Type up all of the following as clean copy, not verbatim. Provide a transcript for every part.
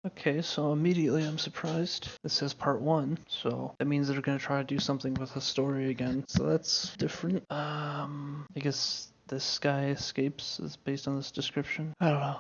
Okay, so immediately I'm surprised. This says part 1, so that means they're gonna try to do something with the story again. So that's different. I guess this guy escapes is based on this description. I don't know.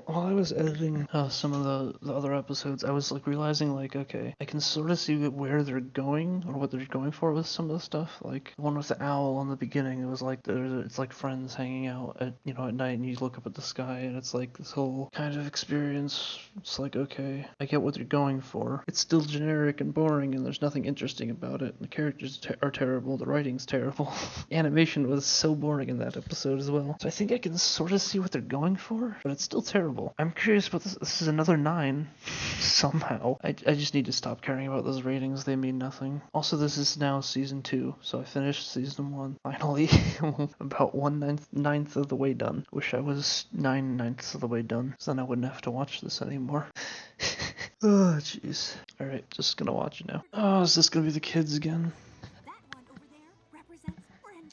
While I was editing some of the other episodes, I was like realizing like, okay, I can sort of see where they're going or what they're going for with some of the stuff. Like the one with the owl on the beginning, it was like it's like friends hanging out at at night, and you look up at the sky, and it's like this whole kind of experience. It's like, okay, I get what they're going for. It's still generic and boring, and there's nothing interesting about it. The characters are terrible. The writing's terrible. Animation was so boring in that episode as well. So I think I can sort of see what they're going for, but it's still terrible. I'm curious about this. This is another 9 somehow. I just need to stop caring about those ratings. They mean nothing. Also, this is now season 2, so I finished season 1 finally. About 1/9 of the way done. Wish I was 9/9 of the way done, so then I wouldn't have to watch this anymore. Oh, jeez. Alright, just gonna watch it now. Oh, is this gonna be the kids again?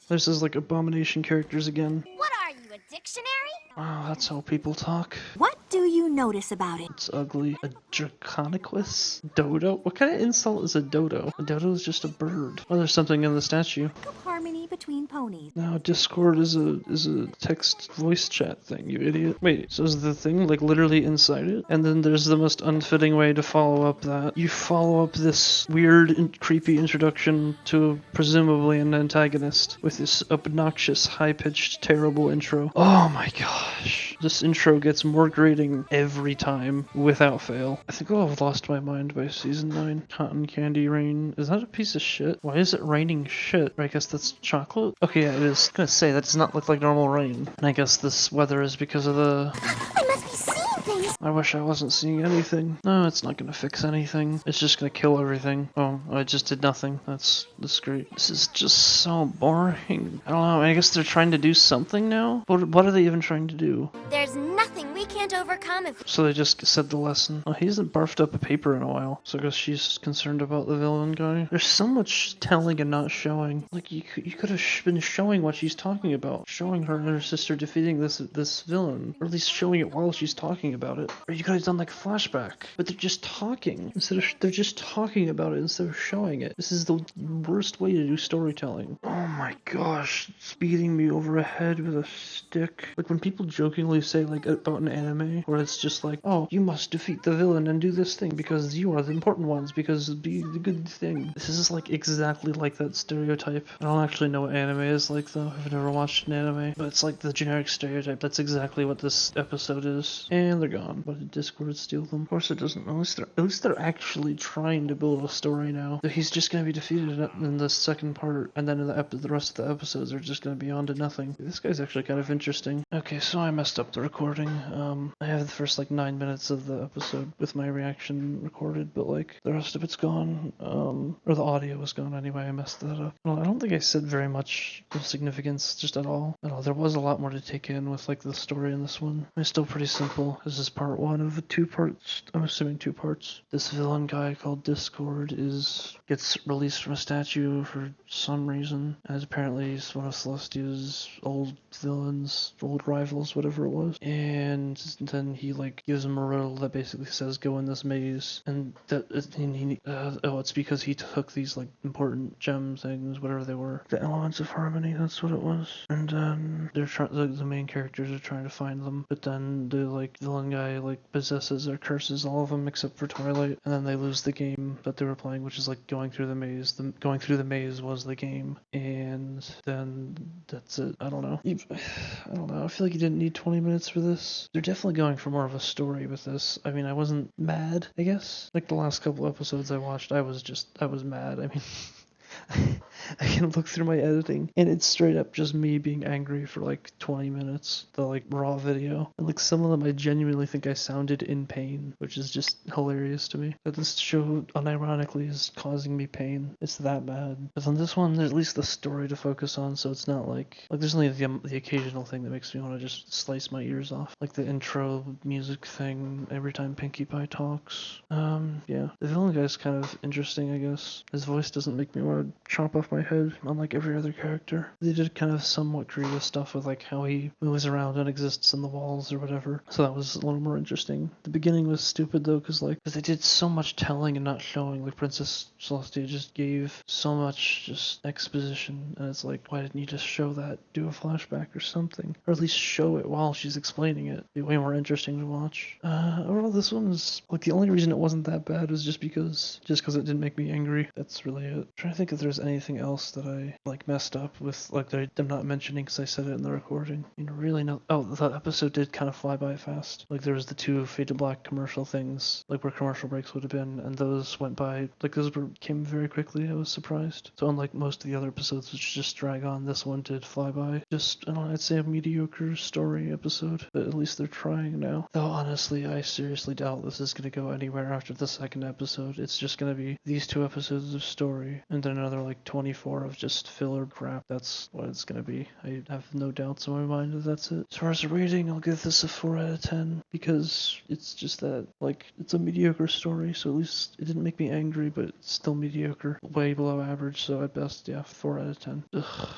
This is like abomination characters again. What are you, a dictionary? Oh, that's how people talk. What do you notice about it? It's ugly. A Draconiquus? Dodo? What kind of insult is a dodo? A dodo is just a bird. Oh, there's something in the statue. Of harmony between ponies. No, Discord is a text voice chat thing, you idiot. Wait, so is the thing like literally inside it? And then there's the most unfitting way to follow up that. You follow up this weird and creepy introduction to presumably an antagonist with this obnoxious, high-pitched, terrible intro. Oh my gosh. This intro gets more grating every time, without fail. I think I'll have lost my mind by season 9. Cotton candy rain. Is that a piece of shit? Why is it raining shit? I guess that's chocolate? Okay, yeah, it is. I was gonna say, that does not look like normal rain. And I guess this weather is because of the... I must be seeing things. I wish I wasn't seeing anything. No, it's not gonna fix anything. It's just gonna kill everything. Oh, I just did nothing. That's great. This is just so boring. I don't know, I guess they're trying to do something now? What are they even trying to do? There's nothing we can't overcome if... So they just said the lesson. Oh, he hasn't barfed up a paper in a while. So I guess she's concerned about the villain guy. There's so much telling and not showing. Like, you could have been showing what she's talking about. Showing her and her sister defeating this villain. Or at least showing it while she's talking about it. Or you could have done like a flashback. But they're just talking. They're just talking about it instead of showing it. This is the worst way to do storytelling. Oh my gosh. It's beating me over a head with a stick. Like when people jokingly say like about an anime, where it's just like, oh, you must defeat the villain and do this thing because you are the important ones, because be the good thing. This is like exactly like that stereotype. I don't actually know what anime is like though. I've never watched an anime, but it's like the generic stereotype. That's exactly what this episode is. And they're gone. But did Discord steal them? Of course it doesn't. At least they're actually trying to build a story now. He's just gonna be defeated in the second part, and then in the rest of the episodes are just gonna be on to nothing. This guy's actually kind of interesting. Okay, so I messed up the recording. I have the first like 9 minutes of the episode with my reaction recorded, but like the rest of it's gone. Or the audio was gone anyway. I messed that up. Well, I don't think I said very much of significance, just at all. There was a lot more to take in with like the story in this one. It's still pretty simple. This is part 1 of 2 parts. I'm assuming 2 parts. This villain guy called Discord gets released from a statue for some reason, as apparently he's one of Celestia's old villains, old rivals, whatever it was. And then he like gives him a riddle that basically says go in this maze, and it's because he took these like important gem things, whatever they were, the elements of harmony. That's what it was. And then the main characters are trying to find them, but then the like villain guy like possesses or curses all of them except for Twilight, and then they lose the game that they were playing, which is like going through the maze. Going through the maze was the game, and then that's it. I don't know. I don't know. I feel like you didn't need 20 minutes for this. They're definitely going for more of a story with this. I mean, I wasn't mad, I guess. Like the last couple episodes I watched, I was mad. I mean, I can look through my editing, and it's straight up just me being angry for like 20 minutes, the like raw video. And like some of them I genuinely think I sounded in pain, which is just hilarious to me. That this show unironically is causing me pain. It's that bad. But on this one, there's at least the story to focus on, so it's not like there's only the occasional thing that makes me want to just slice my ears off. Like the intro music thing every time Pinkie Pie talks. Yeah. The villain guy's kind of interesting, I guess. His voice doesn't make me want to chop off my head, unlike every other character. They did kind of somewhat creative stuff with like how he moves around and exists in the walls or whatever, so that was a little more interesting. The beginning was stupid though, because they did so much telling and not showing. Like Princess Celestia just gave so much just exposition, and it's like, why didn't you just show that? Do a flashback or something, or at least show it while she's explaining it. It'd be way more interesting to watch. Overall, this one was like the only reason it wasn't that bad was just because it didn't make me angry. That's really it. I'm trying to think if there's anything else that I like messed up with, like them not mentioning because I said it in the recording. You know, really no. Oh, the episode did kind of fly by fast. Like there was the two Fade to Black commercial things, like where commercial breaks would have been, and those went by. Like came very quickly. I was surprised. So unlike most of the other episodes, which just drag on, this one did fly by. Just I don't know, I'd say a mediocre story episode, but at least they're trying now. Though honestly, I seriously doubt this is gonna go anywhere after the second episode. It's just gonna be these 2 episodes of story and then another like 24 of just filler crap. That's what it's gonna be. I have no doubts in my mind that that's it. As far as the rating, I'll give this a 4 out of 10 because it's just that like it's a mediocre story, so at least it didn't make me angry, but it's still mediocre, way below average. So at best, yeah, 4 out of 10. Ugh.